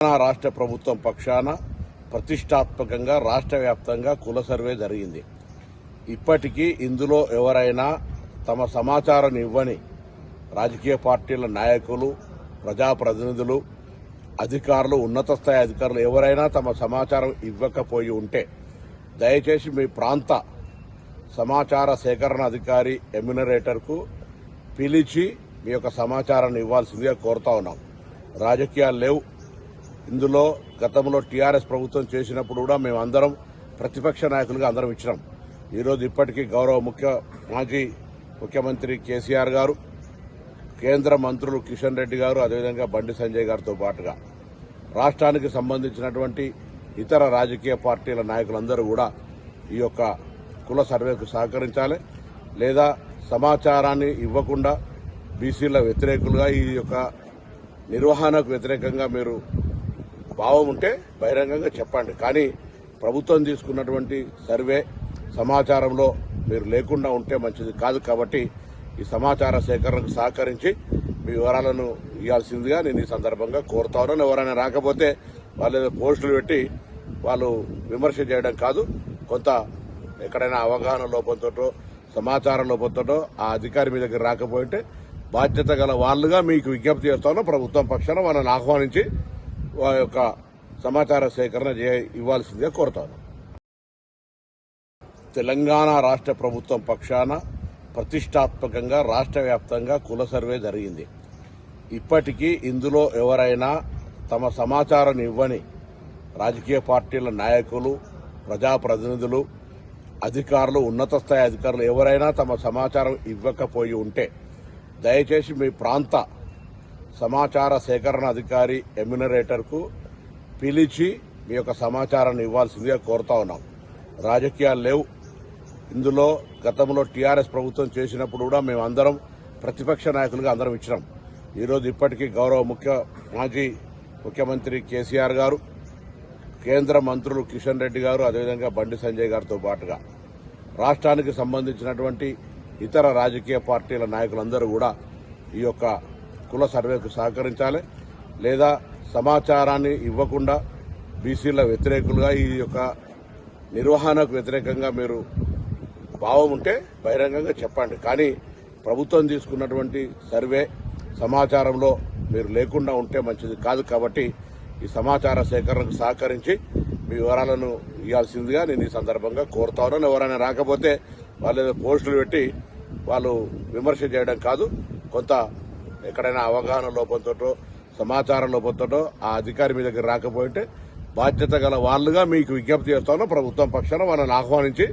రాష్ట్ర ప్రభుత్వం పక్షాన ప్రతిష్టాత్మకంగా రాష్ట్ర వ్యాప్తంగా కుల సర్వే జరిగింది. ఇప్పటికీ ఇందులో ఎవరైనా తమ సమాచారం ఇవ్వని రాజకీయ పార్టీల నాయకులు, ప్రజాప్రతినిధులు, అధికారులు, ఉన్నత స్థాయి అధికారులు ఎవరైనా తమ సమాచారం ఇవ్వకపోయి ఉంటే దయచేసి మీ ప్రాంత సమాచార సేకరణ అధికారి ఎమ్యునరేటర్కు పిలిచి మీ యొక్క సమాచారాన్ని ఇవ్వాల్సిందిగా కోరుతా ఉన్నాం. రాజకీయాలు లేవు ఇందులో. గతంలో టీఆర్ఎస్ ప్రభుత్వం చేసినప్పుడు కూడా మేమందరం ప్రతిపక్ష నాయకులుగా అందరం ఇచ్చినాం. ఈరోజు ఇప్పటికీ గౌరవ మాజీ ముఖ్యమంత్రి కేసీఆర్ గారు, కేంద్ర మంత్రులు కిషన్ రెడ్డి గారు, అదేవిధంగా బండి సంజయ్ గారితో పాటుగా రాష్ట్రానికి సంబంధించినటువంటి ఇతర రాజకీయ పార్టీల నాయకులందరూ కూడా ఈ యొక్క కుల సర్వేకు సహకరించాలి. లేదా సమాచారాన్ని ఇవ్వకుండా బీసీల వ్యతిరేకులుగా ఈ యొక్క నిర్వహణకు వ్యతిరేకంగా మీరు భావం ఉంటే బహిరంగంగా చెప్పండి. కానీ ప్రభుత్వం తీసుకున్నటువంటి సర్వే సమాచారంలో మీరు లేకుండా ఉంటే మంచిది కాదు. కాబట్టి ఈ సమాచార సేకరణకు సహకరించి మీ వివరాలను ఇవ్వాల్సిందిగా నేను ఈ సందర్భంగా కోరుతా ఉన్నాను. ఎవరైనా రాకపోతే వాళ్ళు పోస్టులు పెట్టి వాళ్ళు విమర్శ చేయడం కాదు. కొంత ఎక్కడైనా అవగాహన లోపంతోటో సమాచారం లోపంతోటో ఆ అధికారి మీ దగ్గర రాకపోయింటే బాధ్యత గల వాళ్ళుగా మీకు విజ్ఞప్తి చేస్తాను. ప్రభుత్వం పక్షాన వాళ్ళని ఆహ్వానించి వారి యొక్క సమాచార సేకరణ ఇవ్వాల్సిందిగా కోరుతాను. తెలంగాణ రాష్ట్ర ప్రభుత్వం పక్షాన ప్రతిష్టాత్మకంగా రాష్ట్ర వ్యాప్తంగా కుల సర్వే జరిగింది. ఇప్పటికీ ఇందులో ఎవరైనా తమ సమాచారం ఇవ్వని రాజకీయ పార్టీల నాయకులు, ప్రజాప్రతినిధులు, అధికారులు, ఉన్నత స్థాయి అధికారులు ఎవరైనా తమ సమాచారం ఇవ్వకపోయి ఉంటే దయచేసి మీ ప్రాంత సమాచార సేకరణ అధికారి ఎమ్యునరేటర్కు పిలిచి మీ యొక్క సమాచారాన్ని ఇవ్వాల్సిందిగా కోరుతా ఉన్నాం. రాజకీయాలు లేవు ఇందులో. గతంలో టీఆర్ఎస్ ప్రభుత్వం చేసినప్పుడు కూడా మేమందరం ప్రతిపక్ష నాయకులుగా అందరం ఇచ్చినాం. ఈరోజు ఇప్పటికీ గౌరవ మాజీ ముఖ్యమంత్రి కేసీఆర్ గారు, కేంద్ర మంత్రులు కిషన్ రెడ్డి గారు, అదేవిధంగా బండి సంజయ్ గారితో పాటుగా రాష్ట్రానికి సంబంధించినటువంటి ఇతర రాజకీయ పార్టీల నాయకులందరూ కూడా ఈ యొక్క కుల సర్వేకు సహకరించాలి. లేదా సమాచారాన్ని ఇవ్వకుండా బీసీల వ్యతిరేకులుగా ఈ యొక్క నిర్వహణకు వ్యతిరేకంగా మీరు భావం ఉంటే బహిరంగంగా చెప్పండి. కానీ ప్రభుత్వం తీసుకున్నటువంటి సర్వే సమాచారంలో మీరు లేకుండా ఉంటే మంచిది కాదు. కాబట్టి ఈ సమాచార సేకరణకు సహకరించి మీ వివరాలను ఇవ్వాల్సిందిగా నేను ఈ సందర్భంగా కోరుతా ఉన్నాను. ఎవరైనా రాకపోతే వాళ్ళు పోస్టులు పెట్టి వాళ్ళు విమర్శ చేయడం కాదు. కొంత ఎక్కడైనా అవగాహన లోపంతోటో సమాచారం లోపంతోటో ఆ అధికారి మీ దగ్గర రాకపోయింటే బాధ్యత గల వాళ్ళుగా మీకు విజ్ఞప్తి చేస్తాను. ప్రభుత్వం పక్షాన వాళ్ళని ఆహ్వానించి